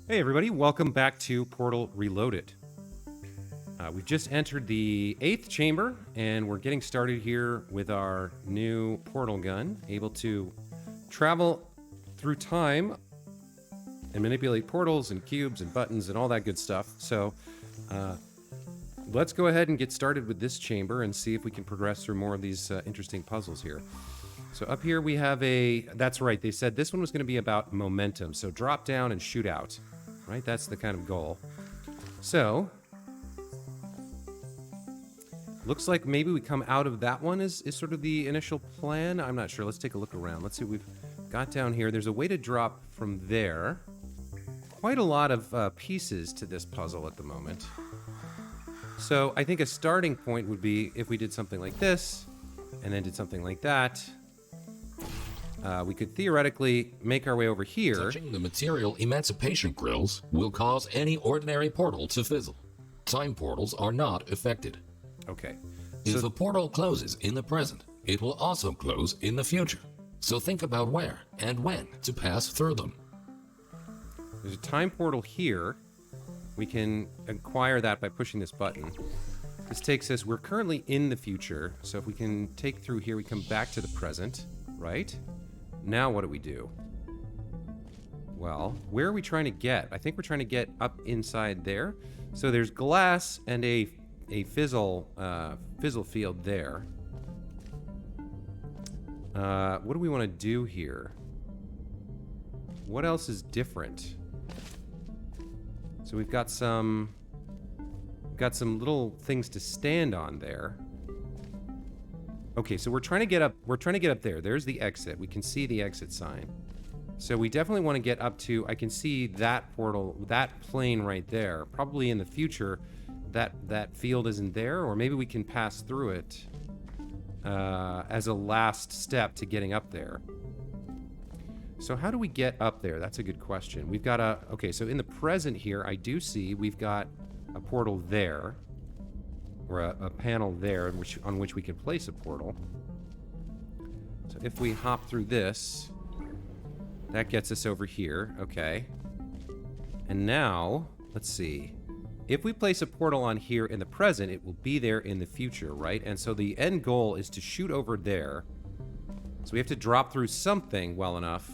Hey everybody, welcome back to Portal Reloaded. We've just entered the 8th chamber, and we're getting started here with our new portal gun, able to travel through time and manipulate portals and cubes and buttons and all that good stuff. So let's go ahead and get started with this chamber and see if we can progress through more of these interesting puzzles here. So up here we have that's right, they said this one was going to be about momentum. So drop down and shoot out, right? That's the kind of goal. So looks like maybe we come out of that one is sort of the initial plan. I'm not sure. Let's take a look around. Let's see what we've got down here. There's a way to drop from there. Quite a lot of pieces to this puzzle at the moment. So I think a starting point would be if we did something like this, and then did something like that. We could theoretically make our way over here. Touching the material emancipation grills will cause any ordinary portal to fizzle. Time portals are not affected. Okay. If a portal closes in the present, it will also close in the future. So think about where and when to pass through them. There's a time portal here. We can acquire that by pushing this button. This takes us, we're currently in the future, so if we can take through here, we come back to the present, right? Now what do we do? Well, where are we trying to get? I think we're trying to get up inside there. So there's glass and a fizzle field there. What do we want to do here? What else is different? So we've got some little things to stand on there. Okay, so we're trying to get up there. There's the exit. We can see the exit sign. So we definitely want to get up to, I can see that portal, that plane right there. Probably in the future that field isn't there, or maybe we can pass through it as a last step to getting up there. So how do we get up there? That's a good question. We've got okay, so in the present here, I do see we've got a portal there, or a panel there on which we can place a portal. So if we hop through this, that gets us over here, okay. And now, let's see. If we place a portal on here in the present, it will be there in the future, right? And so the end goal is to shoot over there. So we have to drop through something well enough,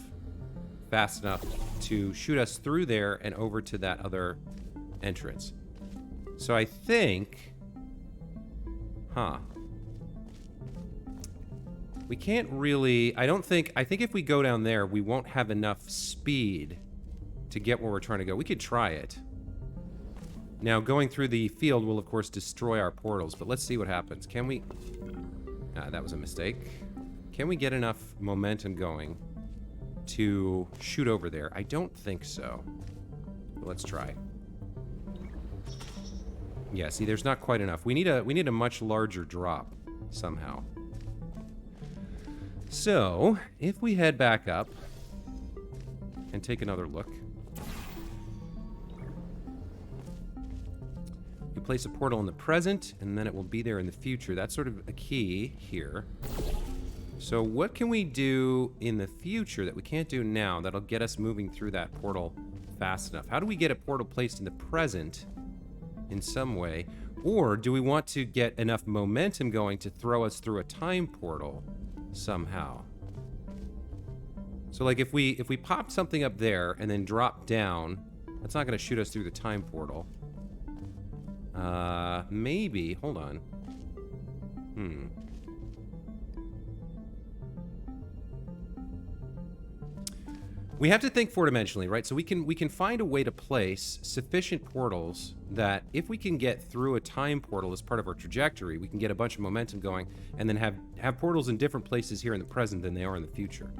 fast enough to shoot us through there and over to that other entrance. So I think... We can't really... I think if we go down there, we won't have enough speed to get where we're trying to go. We could try it. Now, going through the field will, of course, destroy our portals, but let's see what happens. Can we... that was a mistake. Can we get enough momentum going to shoot over there? I don't think so. But let's try. Yeah, see, there's not quite enough. We need a much larger drop somehow. So, if we head back up and take another look. You place a portal in the present, and then it will be there in the future. That's sort of a key here. So what can we do in the future that we can't do now that'll get us moving through that portal fast enough? How do we get a portal placed in the present in some way? Or do we want to get enough momentum going to throw us through a time portal somehow? So like if we pop something up there and then drop down, that's not going to shoot us through the time portal. Maybe, hold on. We have to think four-dimensionally, right? So we can find a way to place sufficient portals that if we can get through a time portal as part of our trajectory, we can get a bunch of momentum going and then have portals in different places here in the present than they are in the future.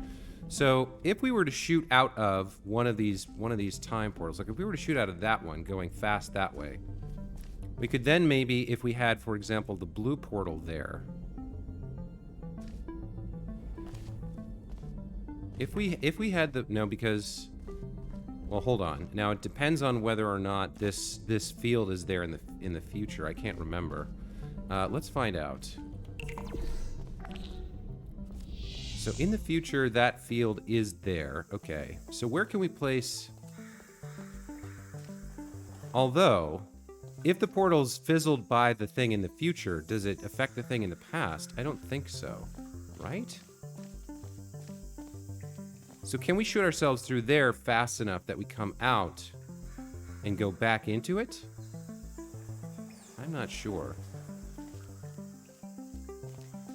So if we were to shoot out of one of these time portals, like if we were to shoot out of that one going fast that way, we could then maybe, if we had, for example, the blue portal there, if we had the... No, because... Well, hold on. Now, it depends on whether or not this field is there in the future. I can't remember. Let's find out. So in the future, that field is there. Okay. So where can we place... Although, if the portal's fizzled by the thing in the future, does it affect the thing in the past? I don't think so, right? So can we shoot ourselves through there fast enough that we come out and go back into it? I'm not sure.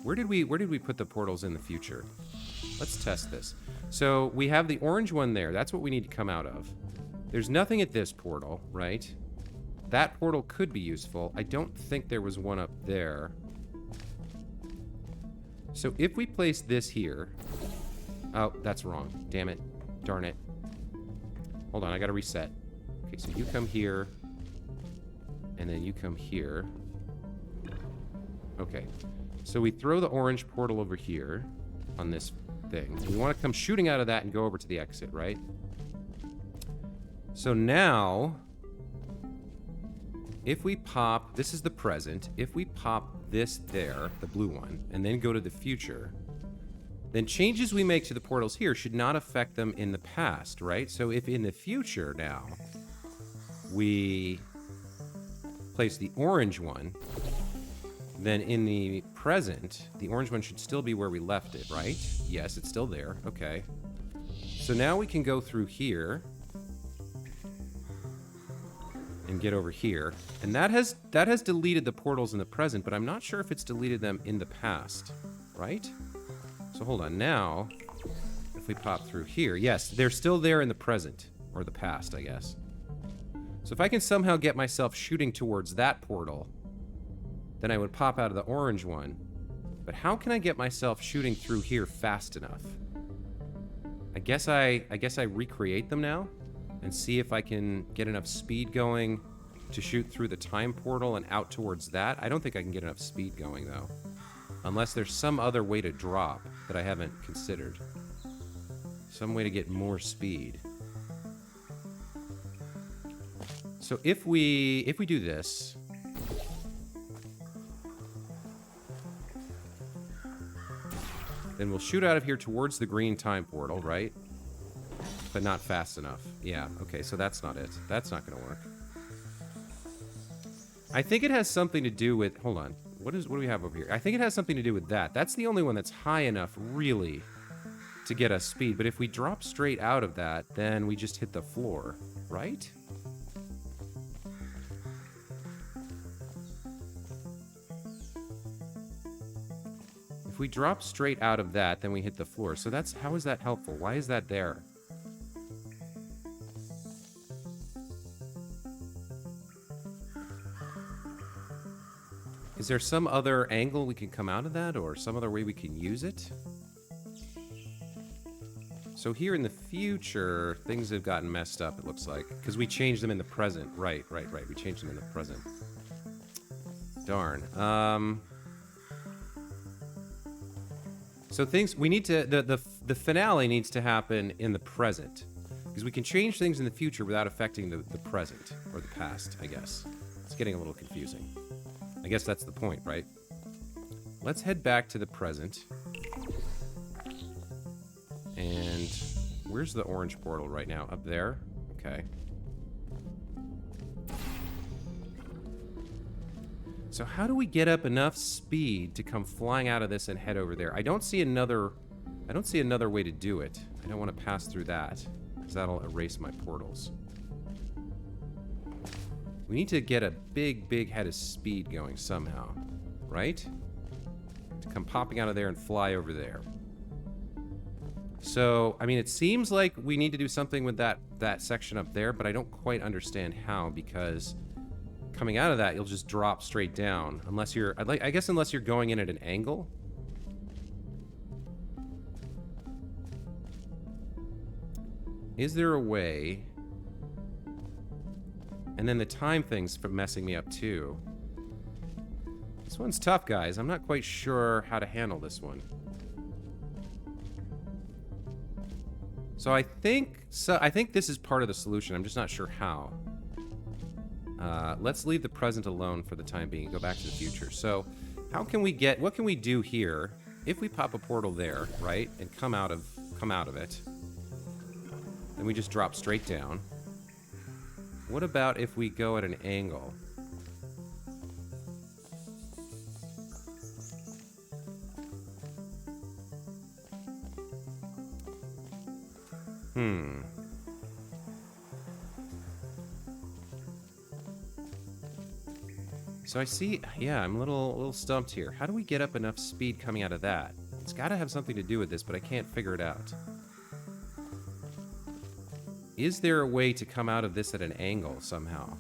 Where did we put the portals in the future? Let's test this. So we have the orange one there. That's what we need to come out of. There's nothing at this portal, right? That portal could be useful. I don't think there was one up there. So if we place this here... Oh, that's wrong. Damn it. Darn it. Hold on, I gotta reset. Okay, so you come here. And then you come here. Okay. So we throw the orange portal over here on this thing. We want to come shooting out of that and go over to the exit, right? So now, if we pop, this is the present, if we pop this there, the blue one, and then go to the future, then changes we make to the portals here should not affect them in the past, right? So if in the future now, we place the orange one, then in the present, the orange one should still be where we left it, right? Yes, it's still there. Okay. So now we can go through here and get over here. And that has deleted the portals in the present, but I'm not sure if it's deleted them in the past, right? So hold on. Now, if we pop through here, yes, they're still there in the present, or the past, I guess. So if I can somehow get myself shooting towards that portal, then I would pop out of the orange one. But how can I get myself shooting through here fast enough? I guess I recreate them now and see if I can get enough speed going to shoot through the time portal and out towards that. I don't think I can get enough speed going though, unless there's some other way to drop that I haven't considered. Some way to get more speed. So if we do this, then we'll shoot out of here towards the green time portal, right? But not fast enough. Yeah, okay, so that's not it. That's not gonna work. I think it has something to do with... Hold on. What do we have over here? I think it has something to do with that. That's the only one that's high enough, really, to get us speed. But if we drop straight out of that, then we just hit the floor, right? If we drop straight out of that, then we hit the floor. So that's... How is that helpful? Why is that there? Is there some other angle we can come out of that, or some other way we can use it? So here in the future, things have gotten messed up, it looks like. Because we changed them in the present. Right. We changed them in the present. Darn. So things... We need to... The finale needs to happen in the present. Because we can change things in the future without affecting the present. Or the past, I guess. It's getting a little confusing. I guess that's the point, right? Let's head back to the present. And where's the orange portal right now? Up there? Okay. So how do we get up enough speed to come flying out of this and head over there? I don't see another way to do it. I don't want to pass through that, because that'll erase my portals. We need to get a big head of speed going somehow, right? To come popping out of there and fly over there. So, I mean, it seems like we need to do something with that section up there, but I don't quite understand how, because coming out of that, you'll just drop straight down. Unless you're, I guess unless you're going in at an angle. Is there a way... And then the time thing's messing me up too. This one's tough, guys. I'm not quite sure how to handle this one. So I think this is part of the solution. I'm just not sure how. Let's leave the present alone for the time being and go back to the future. So how can we get... What can we do here if we pop a portal there, right? And come out of it. Then we just drop straight down. What about if we go at an angle? So I see, yeah, I'm a little stumped here. How do we get up enough speed coming out of that? It's got to have something to do with this, but I can't figure it out. Is there a way to come out of this at an angle somehow?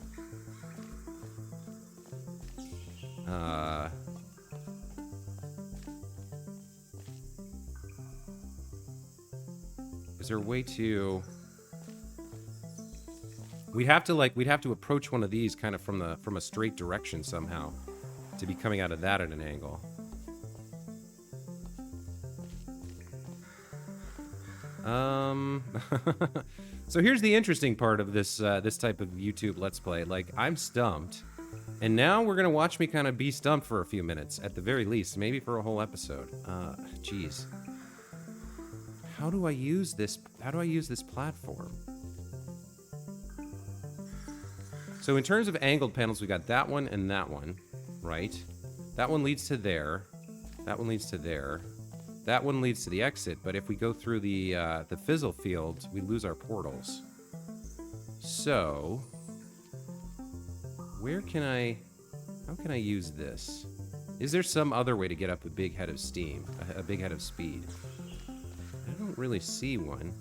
Is there a way to... We'd have to approach one of these kind of from a straight direction somehow to be coming out of that at an angle. So here's the interesting part of this this type of YouTube Let's Play. Like, I'm stumped, and now we're gonna watch me kind of be stumped for a few minutes, at the very least, maybe for a whole episode. Jeez. How do I use this? How do I use this platform? So in terms of angled panels, we got that one and that one, right? That one leads to there. That one leads to there. That one leads to the exit, but if we go through the fizzle field, we lose our portals. So, how can I use this? Is there some other way to get up a big head of steam, a big head of speed? I don't really see one.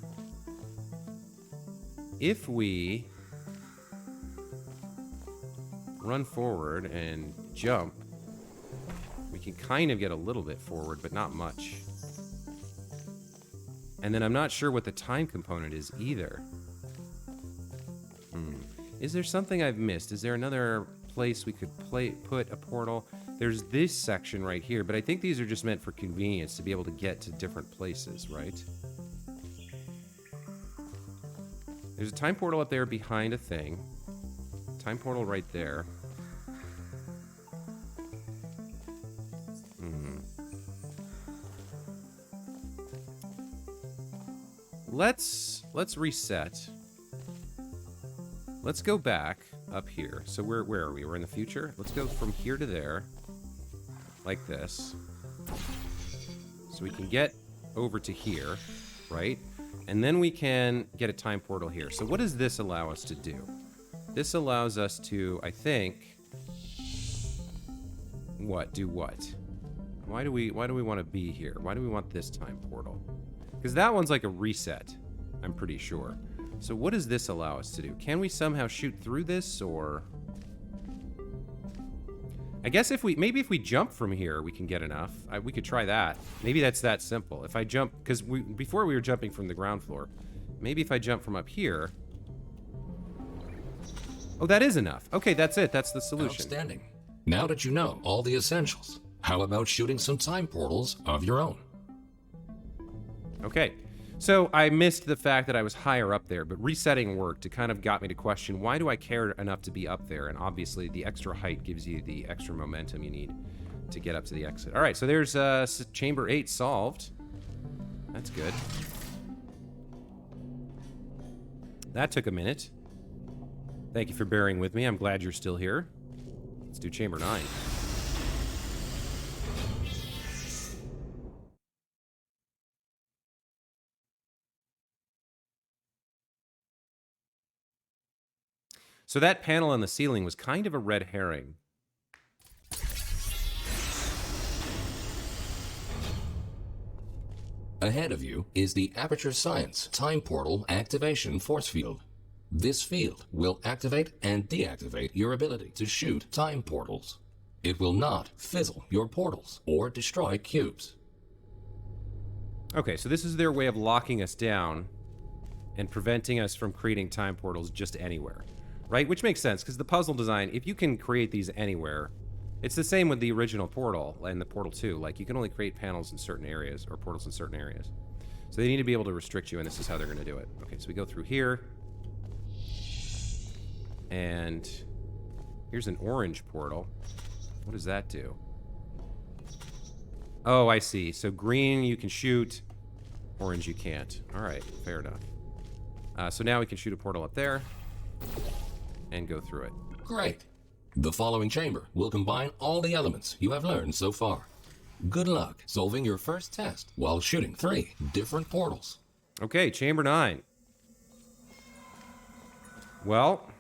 If we run forward and jump, we can kind of get a little bit forward, but not much. And then I'm not sure what the time component is either. Is there something I've missed? Is there another place we could put a portal? There's this section right here, but I think these are just meant for convenience to be able to get to different places, right? There's a time portal up there behind a thing. Time portal right there. Let's reset. Let's go back up here. So where are we? We're in the future. Let's go from here to there, like this, so we can get over to here, right? And then we can get a time portal here. So what does this allow us to do? This allows us to, I think, do what? Why do we want to be here? Why do we want this time portal? Because that one's like a reset, I'm pretty sure. So what does this allow us to do? Can we somehow shoot through this, or... I guess maybe if we jump from here, we can get enough. We could try that. Maybe that's that simple. If I jump, because before we were jumping from the ground floor. Maybe if I jump from up here... Oh, that is enough. Okay, that's it. That's the solution. Outstanding. Now that you know all the essentials, how about shooting some time portals of your own? Okay, so I missed the fact that I was higher up there, but resetting worked. It kind of got me to question, why do I care enough to be up there? And obviously, the extra height gives you the extra momentum you need to get up to the exit. All right, so there's Chamber 8 solved. That's good. That took a minute. Thank you for bearing with me. I'm glad you're still here. Let's do Chamber 9. So that panel on the ceiling was kind of a red herring. Ahead of you is the Aperture Science Time Portal Activation Force Field. This field will activate and deactivate your ability to shoot time portals. It will not fizzle your portals or destroy cubes. Okay, so this is their way of locking us down and preventing us from creating time portals just anywhere. Right? Which makes sense, because the puzzle design, if you can create these anywhere, it's the same with the original Portal and the Portal 2. Like, you can only create panels in certain areas, or portals in certain areas. So they need to be able to restrict you, and this is how they're going to do it. Okay, so we go through here. And here's an orange portal. What does that do? Oh, I see. So green you can shoot, orange you can't. All right, fair enough. So now we can shoot a portal up there. and go through it. Great. The following chamber will combine all the elements you have learned so far. Good luck solving your first test while shooting 3 different portals. Okay, chamber 9. Well,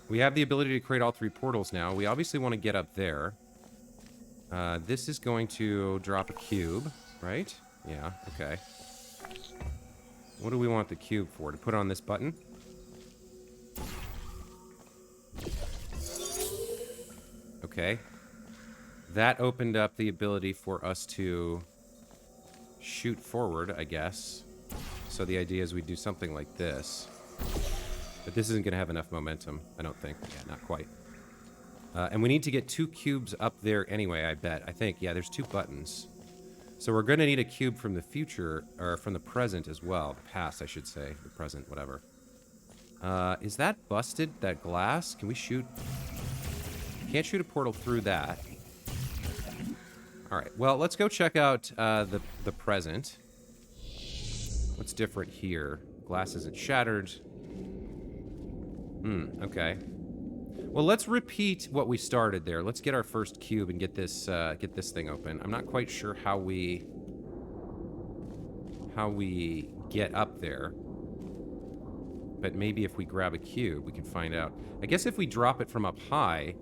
we have the ability to create all 3 portals now. We obviously want to get up there. This is going to drop a cube, right? Yeah, okay. What do we want the cube for? To put on this button? Okay. That opened up the ability for us to shoot forward, I guess. So the idea is we do something like this. But this isn't going to have enough momentum, I don't think. Yeah, not quite. And we need to get 2 cubes up there anyway, I bet. I think, yeah, there's 2 buttons. So we're going to need a cube from the future, or from the present as well. The past, I should say. The present, whatever. Is that busted, that glass? Can we shoot? Can't shoot a portal through that. Alright, well, let's go check out the present. What's different here? Glass isn't shattered. Okay. Well, let's repeat what we started there. Let's get our first cube and get this thing open. I'm not quite sure how we get up there. But maybe if we grab a cube, we can find out. I guess if we drop it from up high...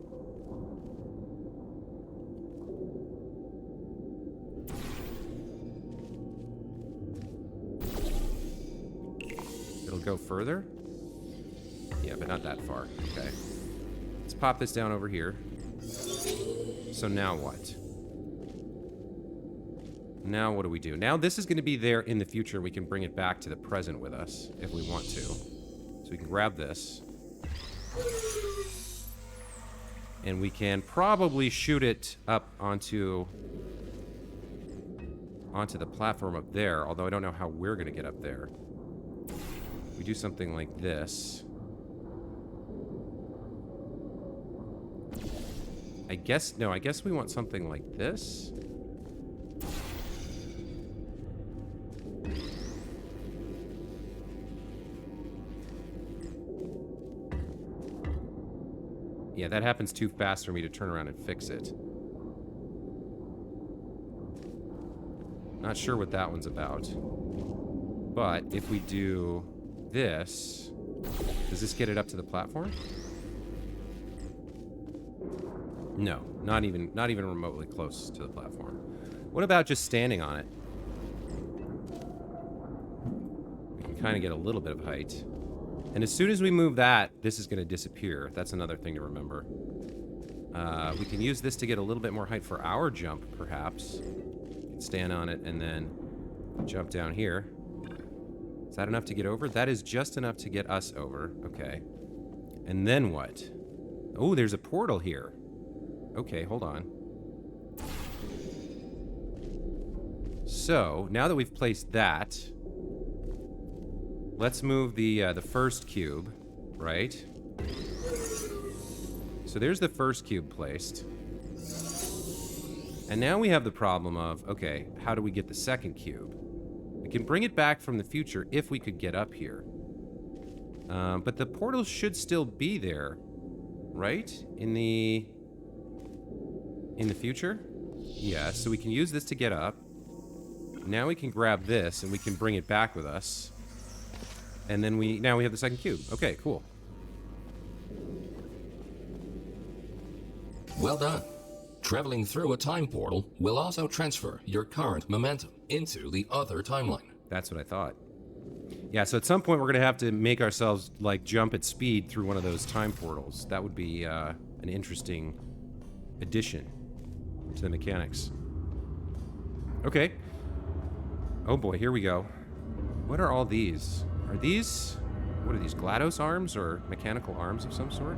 it'll go further? Yeah, but not that far. Okay. Let's pop this down over here. So now what? Now what do we do? Now this is going to be there in the future. We can bring it back to the present with us if we want to. So we can grab this. And we can probably shoot it up onto the platform up there, although I don't know how we're going to get up there. We do something like this. I guess we want something like this. Yeah, that happens too fast for me to turn around and fix it. Not sure what that one's about. But if we do this, does this get it up to the platform? No, not even remotely close to the platform. What about just standing on it? We can kind of get a little bit of height. And as soon as we move that, this is going to disappear. That's another thing to remember. We can use this to get a little bit more height for our jump, perhaps. We can stand on it and then jump down here. Is that enough to get over? That is just enough to get us over. Okay. And then what? Oh, there's a portal here. Okay, hold on. So, now that we've placed that, let's move the first cube, right? So there's the first cube placed. And now we have the problem of, okay, how do we get the second cube? We can bring it back from the future if we could get up here. But the portal should still be there, right? In the future? Yeah, so we can use this to get up. Now we can grab this and we can bring it back with us. And then now we have the second cube. Okay, cool. Well done. Traveling through a time portal will also transfer your current momentum into the other timeline. That's what I thought. Yeah, so at some point we're going to have to make ourselves, like, jump at speed through one of those time portals. That would be an interesting addition to the mechanics. Okay. Oh boy, here we go. What are all these? Are these... what are these, GLaDOS arms or mechanical arms of some sort?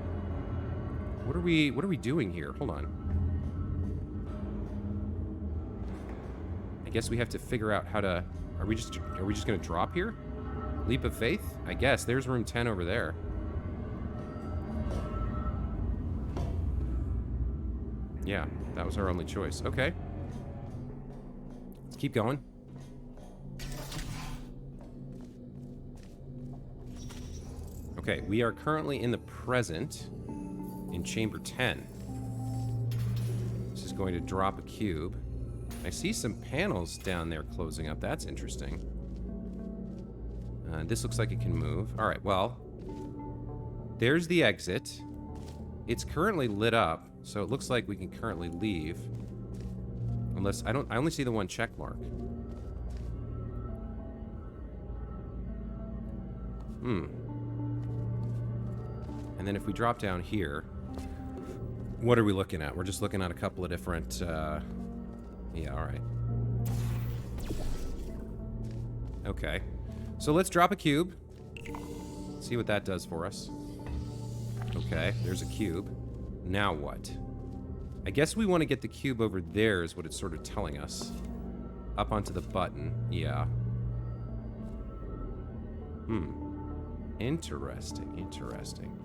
What are we doing here? Hold on. I guess we have to figure out how to... Are we just gonna drop here? Leap of faith? I guess. There's room 10 over there. Yeah, that was our only choice. Okay. Let's keep going. Okay, we are currently in the present in chamber 10. This is going to drop a cube. I see some panels down there closing up. That's interesting. This looks like it can move. All right, well, there's the exit. It's currently lit up, so it looks like we can currently leave. Unless, I only see the one check mark. And then if we drop down here, what are we looking at? We're just looking at a couple of different, yeah, alright. Okay. So let's drop a cube. See what that does for us. Okay, there's a cube. Now what? I guess we want to get the cube over there is what it's sort of telling us. Up onto the button. Yeah. Interesting, interesting.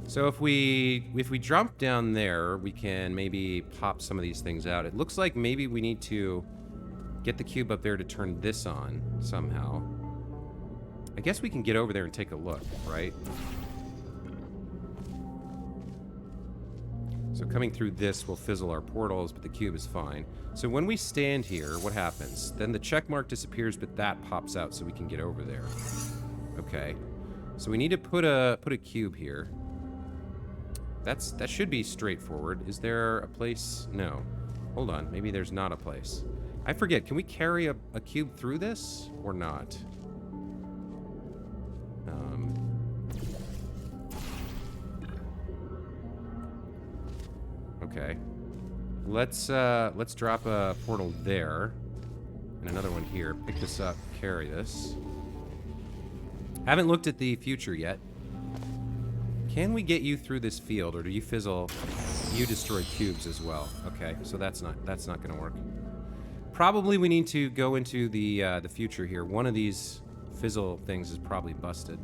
So if we jump down there, we can maybe pop some of these things out. It looks like maybe we need to get the cube up there to turn this on somehow. I guess we can get over there and take a look, right? So coming through this will fizzle our portals, but the cube is fine. So when we stand here, what happens? Then the check mark disappears, but that pops out so we can get over there. Okay. So we need to put a cube here. That should be straightforward. Is there a place? No. Hold on. Maybe there's not a place. I forget. Can we carry a cube through this or not? Okay. Let's drop a portal there. And another one here. Pick this up, carry this. Haven't looked at the future yet. Can we get you through this field, or do you fizzle? You destroy cubes as well. Okay, so that's not gonna work. Probably we need to go into the future here. One of these fizzle things is probably busted.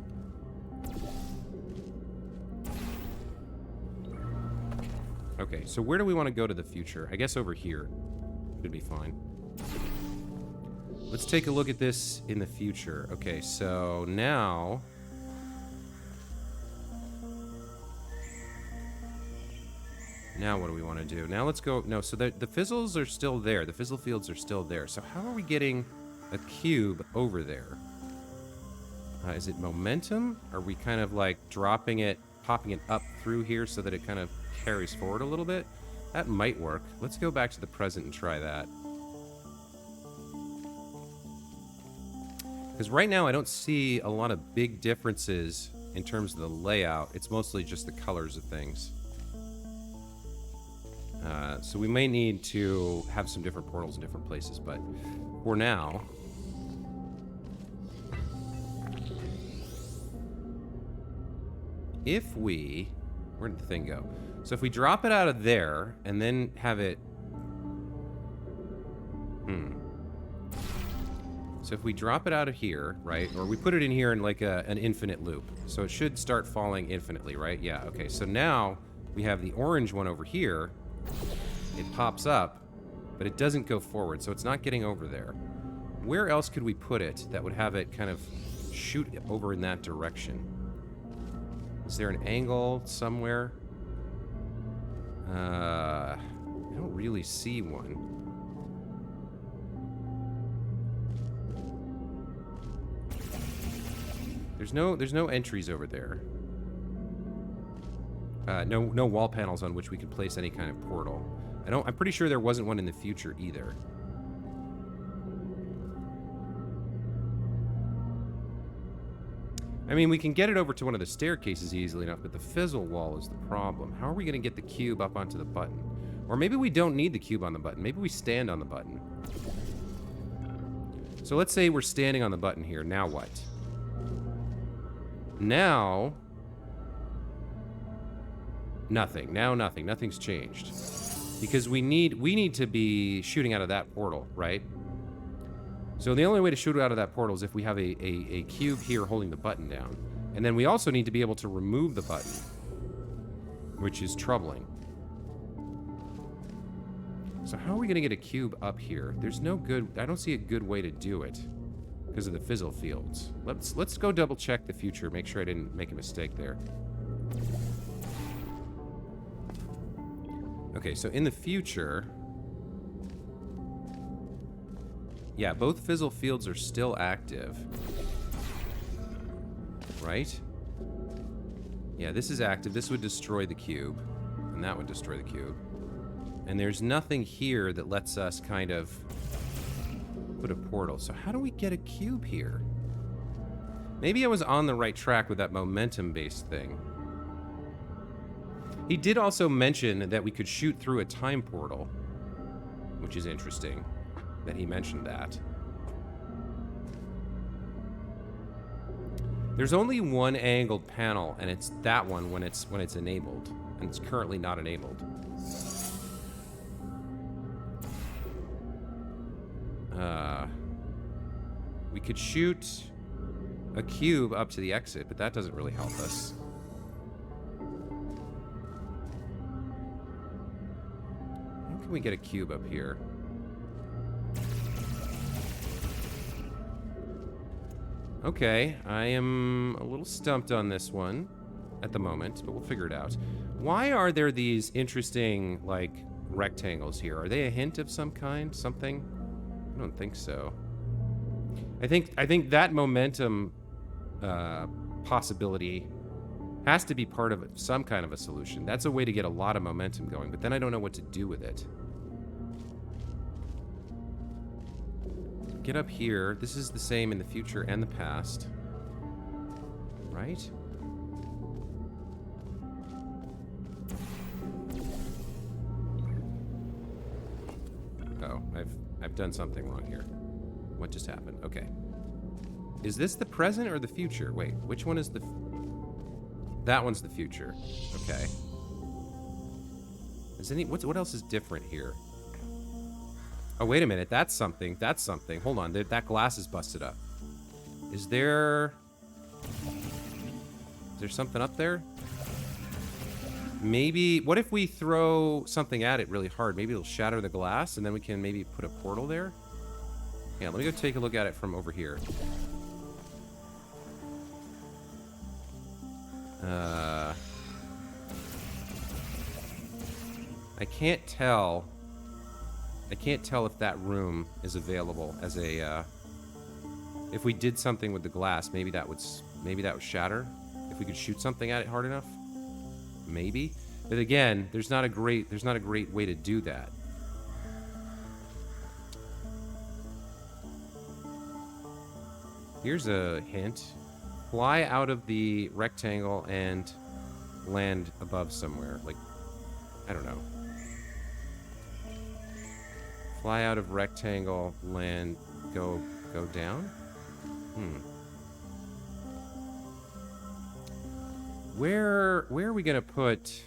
Okay, so where do we want to go to the future? I guess over here should be fine. Let's take a look at this in the future. Okay, so now... Now what do we want to do? Now let's go... No, so the fizzles are still there. The fizzle fields are still there. So how are we getting a cube over there? Is it momentum? Are we kind of like dropping it, popping it up through here so that it kind of carries forward a little bit? That might work. Let's go back to the present and try that. Because right now I don't see a lot of big differences in terms of the layout. It's mostly just the colors of things. So we may need to have some different portals in different places, but for now... If we... Where did the thing go? So if we drop it out of there, and then have it... So if we drop it out of here, right? Or we put it in here in like an infinite loop. So it should start falling infinitely, right? Yeah, okay. So now we have the orange one over here. It pops up, but it doesn't go forward, so it's not getting over there. Where else could we put it that would have it kind of shoot over in that direction? Is there an angle somewhere? I don't really see one. There's no entries over there. No wall panels on which we could place any kind of portal. I'm pretty sure there wasn't one in the future either. I mean, we can get it over to one of the staircases easily enough, but the fizzle wall is the problem. How are we going to get the cube up onto the button? Or maybe we don't need the cube on the button. Maybe we stand on the button. So let's say we're standing on the button here. Now what? Now... Nothing. Now nothing. Nothing's changed. Because we need to be shooting out of that portal, right? So the only way to shoot out of that portal is if we have a cube here holding the button down. And then we also need to be able to remove the button, which is troubling. So how are we going to get a cube up here? There's no good... I don't see a good way to do it. because of the fizzle fields. Let's go double check the future. Make sure I didn't make a mistake there. Okay, so in the future, yeah, both fizzle fields are still active, right? Yeah, this is active. This would destroy the cube, and that would destroy the cube. And there's nothing here that lets us kind of put a portal. So how do we get a cube here? Maybe I was on the right track with that momentum-based thing. He did also mention that we could shoot through a time portal, which is interesting that he mentioned that. There's only one angled panel, and it's that one when it's enabled, and it's currently not enabled. We could shoot a cube up to the exit, but that doesn't really help us. How can we get a cube up here? Okay, I am a little stumped on this one at the moment, but we'll figure it out. Why are there these interesting, like, rectangles here? Are they a hint of some kind? Something? I don't think so. I think that momentum possibility has to be part of some kind of a solution. That's a way to get a lot of momentum going, but then I don't know what to do with it. Get up here. This is the same in the future and the past. Right? Oh, I've done something wrong here. What just happened? Okay. Is this the present or the future? Wait, which one is the... That one's the future. Okay. Is what else is different here? Oh, wait a minute. That's something. That's something. Hold on. That glass is busted up. Is there something up there? Maybe... What if we throw something at it really hard? Maybe it'll shatter the glass, and then we can maybe put a portal there? Yeah, let me go take a look at it from over here. I can't tell... I can't tell if that room is available as a, if we did something with the glass, maybe that would shatter. If we could shoot something at it hard enough, maybe. But again, there's not a great way to do that. Here's a hint. Fly out of the rectangle and land above somewhere. Like, I don't know. Fly out of rectangle, land, go down? Where are we gonna put...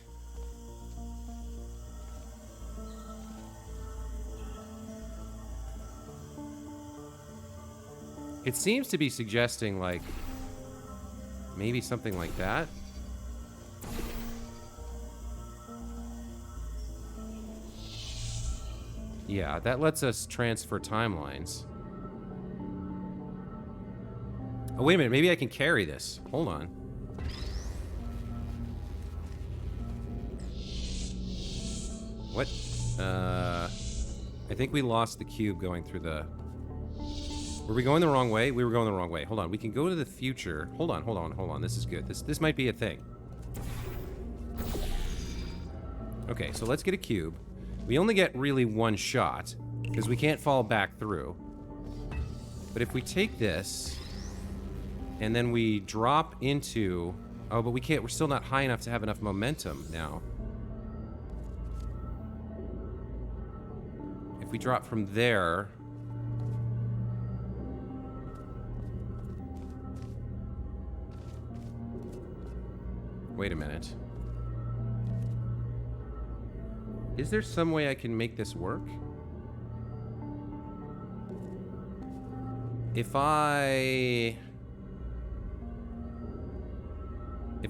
It seems to be suggesting, like, maybe something like that. Yeah, that lets us transfer timelines. Oh, wait a minute. Maybe I can carry this. Hold on. What? I think we lost the cube going through the... Were we going the wrong way? We were going the wrong way. Hold on. We can go to the future. Hold on. This is good. This might be a thing. Okay, so let's get a cube. We only get really one shot, because we can't fall back through. But if we take this, and then we drop into... Oh, but we can't... We're still not high enough to have enough momentum now. If we drop from there... Wait a minute. Is there some way I can make this work? If I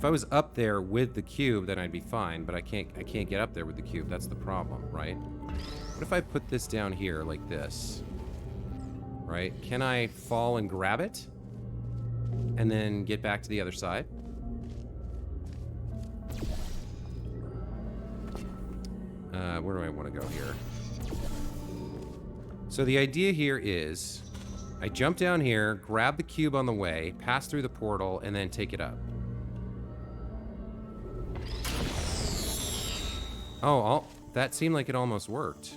was up there with the cube, then I'd be fine, but I can't get up there with the cube. That's the problem, right? What if I put this down here like this? right? Can I fall and grab it? And then get back to the other side? Where do I want to go here? So the idea here is I jump down here, grab the cube on the way, pass through the portal, and then take it up. Oh, that seemed like it almost worked.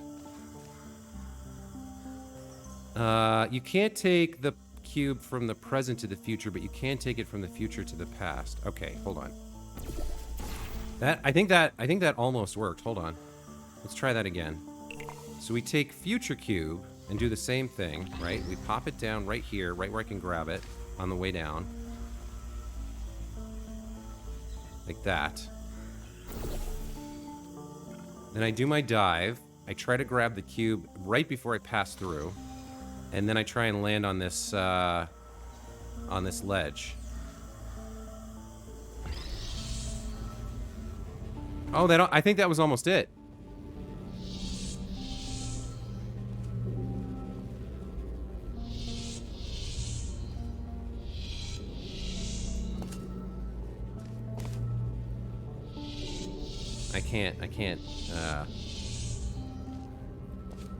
You can't take the cube from the present to the future, but you can take it from the future to the past. Okay, hold on. I think that almost worked. Hold on. Let's try that again. So we take future cube and do the same thing, right? We pop it down right here, right where I can grab it on the way down. Like that. Then I do my dive. I try to grab the cube right before I pass through. And then I try and land on this ledge. Oh, I think that was almost it. I can't.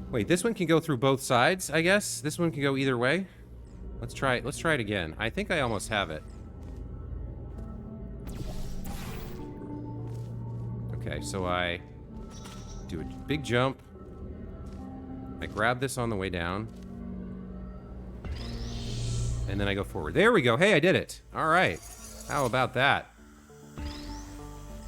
Wait, this one can go through both sides, I guess? This one can go either way? Let's try it again. I think I almost have it. Okay, so I do a big jump. I grab this on the way down. And then I go forward. There we go. Hey, I did it. All right. How about that?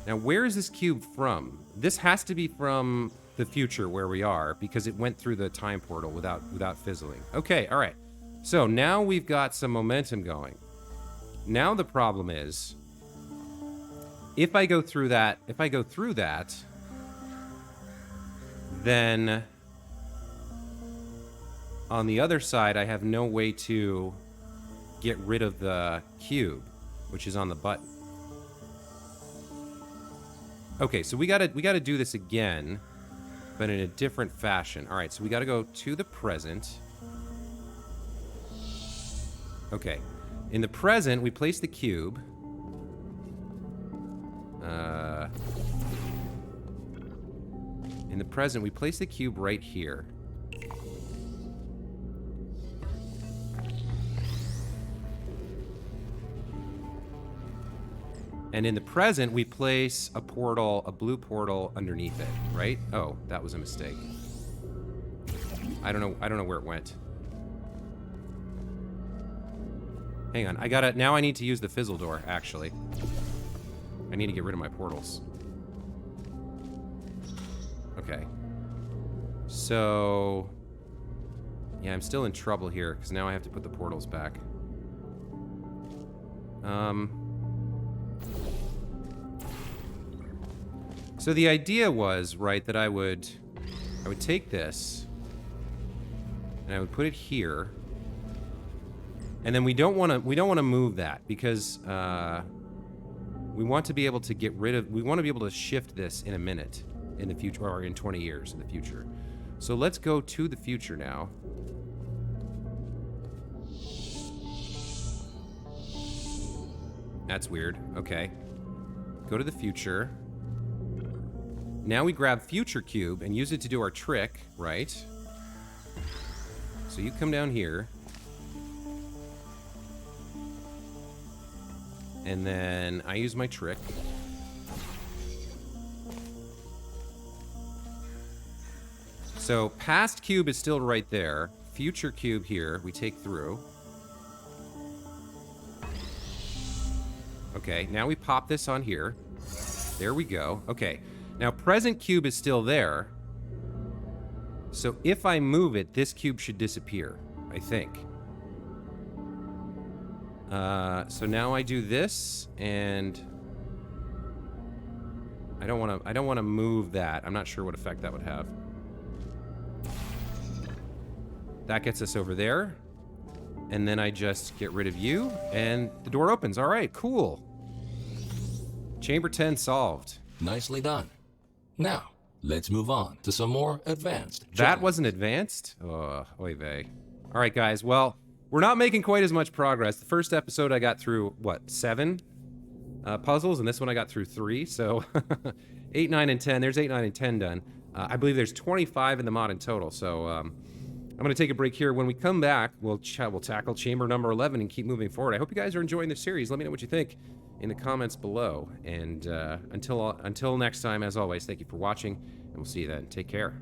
Now, where is this cube from? This has to be from the future where we are, because it went through the time portal without fizzling. Okay, all right. So now we've got some momentum going. Now the problem is, if I go through that, then on the other side, I have no way to get rid of the cube, which is on the button. Okay, so we gotta do this again, but in a different fashion. All right, so we gotta go to the present. Okay, in the present, we place the cube. In the present, we place the cube right here. And in the present, we place a portal, a blue portal underneath it, right? Oh, that was a mistake. I don't know where it went. Hang on, now I need to use the fizzle door, actually. I need to get rid of my portals. Okay. So, yeah, I'm still in trouble here, because now I have to put the portals back. So the idea was, right, that I would take this and I would put it here, and then we don't want to move that, because we want to be able to we want to be able to shift this in a minute in the future, or in 20 years in the future. So let's go to the future now. That's weird. Okay. Go to the future. Now we grab future cube and use it to do our trick, right? So you come down here. And then I use my trick. So past cube is still right there. Future cube here, we take through. Okay, now we pop this on here. There we go. Okay. Now, present cube is still there. So if I move it, this cube should disappear, I think. So now I do this, and I don't want to move that. I'm not sure what effect that would have. That gets us over there. And then I just get rid of you, and the door opens. All right, cool. Chamber 10 solved. Nicely done. Now, let's move on to some more advanced That challenges. wasn't advanced? Oh, oy vey. All right, guys. Well, we're not making quite as much progress. The first episode I got through, what, 7 puzzles, and this one I got through 3. So 8, 9, and 10. There's 8, 9, and 10 done. I believe there's 25 in the mod in total. So I'm going to take a break here. When we come back, we'll tackle chamber number 11 and keep moving forward. I hope you guys are enjoying the series. Let me know what you think in the comments below. And until next time, as always, thank you for watching, and we'll see you then. Take care.